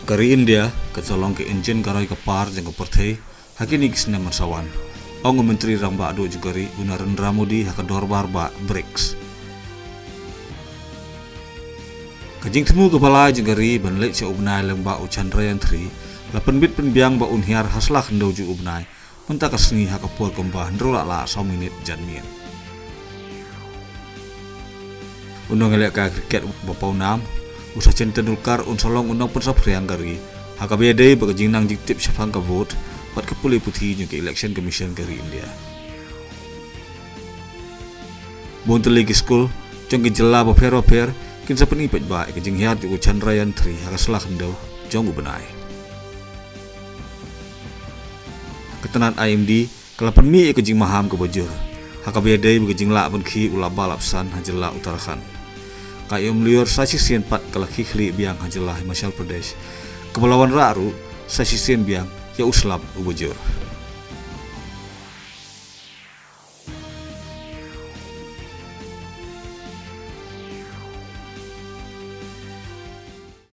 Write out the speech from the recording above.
Kari India, ketolong ke engine karai kepar jang keperthai, hakini kisna marsawan. Ong menteri ramba adu jugari Narendra Modi hakador barba BRICS. Kajing temu kepala jugari banlek sia ubnai lembak Chandrayaan 3, lapan bit penbiang ba unhiar haslah hendau ju ubnai, mentaka sengi hakapur kembah ndrolak la 1 minit janmian. Undang elek ka kriket bapau nam, Sachin Tendulkar unsolong undang pensap riang gari, hakabede bagajing nang jiktip syafang ka vote, pat kepuli putih ke election commission gari India. Buntu lagi school, jong ke jela baper, kinsa penipet ba kajing hiat ju Chandrayaan 3 hakaslah hendau jong ubenai. Ketenan IMD, kelapan mi kajing maham ke bajur, hakabede bagajing la benki ulaba lapsan hajela Uttarakhand. Kayum liur sasisian pat kalaki khli biang hajelah Himachal Pradesh. Kepulauan Raru sasisian biang ya uslap ubujur.